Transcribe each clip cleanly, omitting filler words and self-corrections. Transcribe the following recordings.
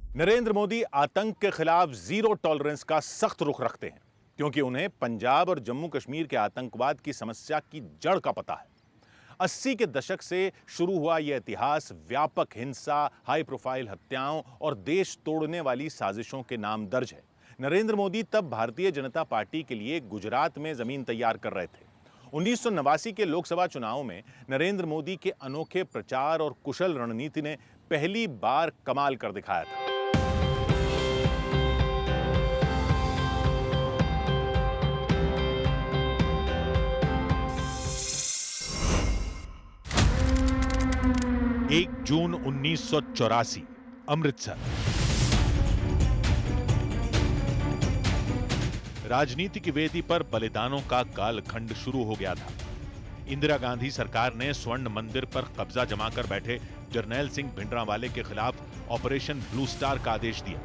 नरेंद्र मोदी आतंक के खिलाफ जीरो टॉलरेंस का सख्त रुख रखते हैं क्योंकि उन्हें पंजाब और जम्मू कश्मीर के आतंकवाद की समस्या की जड़ का पता है। 80 के दशक से शुरू हुआ यह इतिहास व्यापक हिंसा, हाई प्रोफाइल हत्याओं और देश तोड़ने वाली साजिशों के नाम दर्ज है। नरेंद्र मोदी तब भारतीय जनता पार्टी के लिए गुजरात में जमीन तैयार कर रहे थे। 1989 के लोकसभा चुनाव में नरेंद्र मोदी के अनोखे प्रचार और कुशल रणनीति ने पहली बार कमाल कर दिखाया था। एक जून 1984, अमृतसर। राजनीति की वेदी पर बलिदानों का कालखंड शुरू हो गया था। इंदिरा गांधी सरकार ने स्वर्ण मंदिर पर कब्जा जमाकर बैठे जरनैल सिंह भिंडरांवाले के खिलाफ ऑपरेशन ब्लू स्टार का आदेश दिया।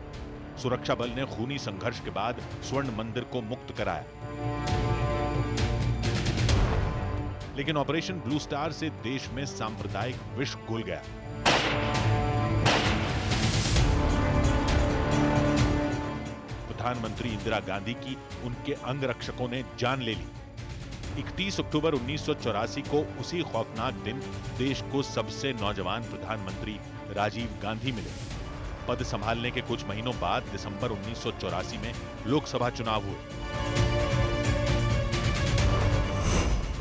सुरक्षा बल ने खूनी संघर्ष के बाद स्वर्ण मंदिर को मुक्त कराया, लेकिन ऑपरेशन ब्लू स्टार से देश में सांप्रदायिक विष घुल गया। प्रधानमंत्री इंदिरा गांधी की उनके अंगरक्षकों ने जान ले ली। 31 अक्टूबर 1984 को उसी खौफनाक दिन देश को सबसे नौजवान प्रधानमंत्री राजीव गांधी मिले। पद संभालने के कुछ महीनों बाद दिसंबर 1984 में लोकसभा चुनाव हुए।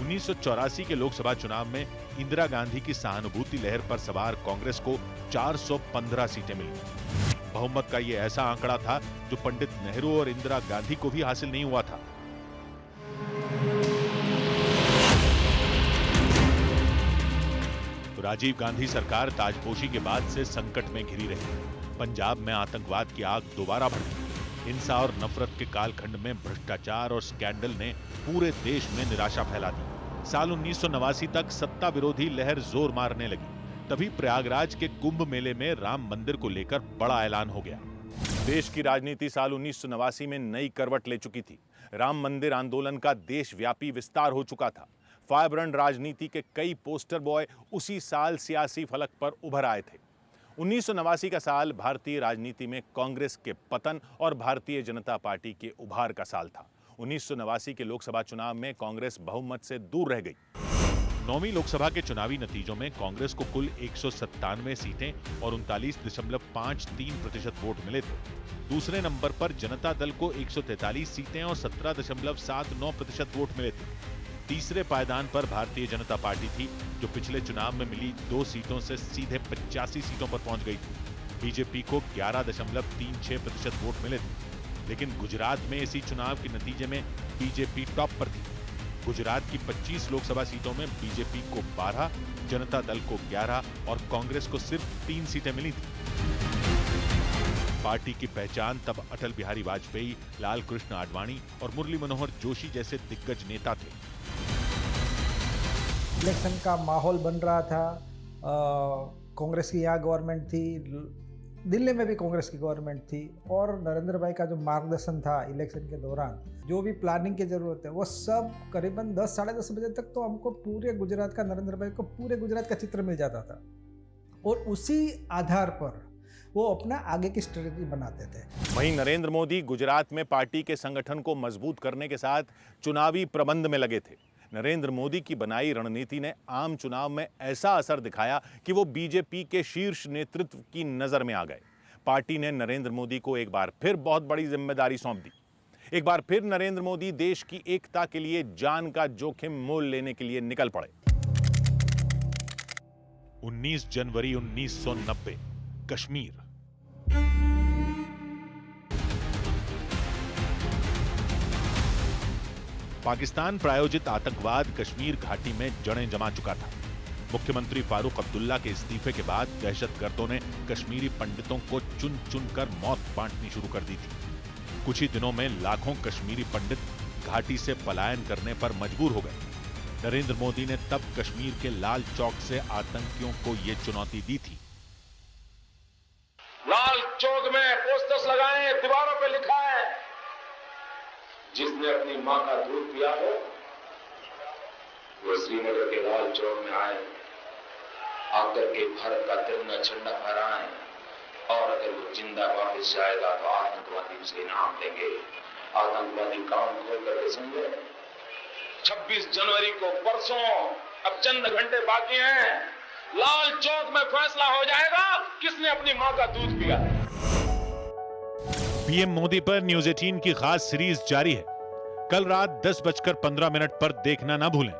1984 के लोकसभा चुनाव में इंदिरा गांधी की सहानुभूति लहर पर सवार कांग्रेस को 415 सीटें मिली। बहुमत का यह ऐसा आंकड़ा था जो पंडित नेहरू और इंदिरा गांधी को भी हासिल नहीं हुआ था। तो राजीव गांधी सरकार ताजपोशी के बाद से संकट में घिरी रही। पंजाब में आतंकवाद की आग दोबारा भड़की। हिंसा और नफरत के कालखंड में भ्रष्टाचार और स्कैंडल ने पूरे देश में निराशा फैला दी। साल 1989 तक सत्ता विरोधी लहर जोर मारने लगी। तभी प्रयागराज के कुंभ मेले में राम मंदिर को लेकर बड़ा ऐलान हो गया। देश की राजनीति साल 1989 में नई करवट ले चुकी थी। राम मंदिर आंदोलन का देशव्यापी विस्तार हो चुका था। फायरब्रांड राजनीति के कई पोस्टर बॉय उसी साल सियासी फलक पर उभर आए थे। 1989 का साल भारतीय राजनीति में कांग्रेस के पतन और भारतीय जनता पार्टी के उभार का साल था। 1989 के लोकसभा चुनाव में कांग्रेस बहुमत से दूर रह गई। 9वीं लोकसभा के चुनावी नतीजों में कांग्रेस को कुल 197 सीटें और 39.53% वोट मिले थे। दूसरे नंबर पर जनता दल को 143 सीटें और 17.79% वोट मिले थे। तीसरे पायदान पर भारतीय जनता पार्टी थी, जो पिछले चुनाव में मिली 2 सीटों से सीधे 85 सीटों पर पहुंच गई थी। बीजेपी को 11.36% वोट मिले थे, लेकिन गुजरात में इसी चुनाव के नतीजे में बीजेपी टॉप पर थी। गुजरात की 25 लोकसभा सीटों में बीजेपी को 12, जनता दल को 11 और कांग्रेस को सिर्फ 3 सीटें मिली थी। पार्टी की पहचान तब अटल बिहारी वाजपेयी, लाल कृष्ण आडवाणी और मुरली मनोहर जोशी जैसे दिग्गज नेता थे। इलेक्शन का माहौल बन रहा था। कांग्रेस की यहाँ गवर्नमेंट थी, दिल्ली में भी कांग्रेस की गवर्नमेंट थी, और नरेंद्र भाई का जो मार्गदर्शन था इलेक्शन के दौरान, जो भी प्लानिंग की जरूरत है वो सब करीबन 10 साढ़े 10 बजे तक तो हमको पूरे गुजरात का, नरेंद्र भाई को पूरे गुजरात का चित्र मिल जाता था, और उसी आधार पर वो अपना आगे की स्ट्रेटेजी बनाते थे। वहीं नरेंद्र मोदी गुजरात में पार्टी के संगठन को मजबूत करने के साथ चुनावी प्रबंध में लगे थे। नरेंद्र मोदी की बनाई रणनीति ने आम चुनाव में ऐसा असर दिखाया कि वो बीजेपी के शीर्ष नेतृत्व की नजर में आ गए। पार्टी ने नरेंद्र मोदी को एक बार फिर बहुत बड़ी जिम्मेदारी सौंप दी। एक बार फिर नरेंद्र मोदी देश की एकता के लिए जान का जोखिम मोल लेने के लिए निकल पड़े। 19 जनवरी 1990, कश्मीर। पाकिस्तान प्रायोजित आतंकवाद कश्मीर घाटी में जड़ें जमा चुका था। मुख्यमंत्री फारूक अब्दुल्ला के इस्तीफे के बाद दहशतगर्दों ने कश्मीरी पंडितों को चुन चुन कर मौत बांटनी शुरू कर दी थी। कुछ ही दिनों में लाखों कश्मीरी पंडित घाटी से पलायन करने पर मजबूर हो गए। नरेंद्र मोदी ने तब कश्मीर के लाल चौक से आतंकियों को ये चुनौती दी थी। लाल चौक में पोस्टर्स लगाए, दीवारों पे लिखा है, जिसने अपनी मां का दूध पिया हो वो श्रीनगर के लाल चौक में आए, आकर के भारत का तिरंगा झंडा फहराएं, और अगर वो जिंदा वापस जाएगा तो आतंकवादी उसे इनाम देंगे। आतंकवादी काम खोल करके समझे। 26 जनवरी को परसों, अब चंद घंटे बाकी हैं, लाल चौक में फैसला हो जाएगा किसने अपनी मां का दूध पिया। पीएम मोदी पर न्यूज 18 की खास सीरीज जारी है। कल रात 10:15 पर देखना ना भूलें।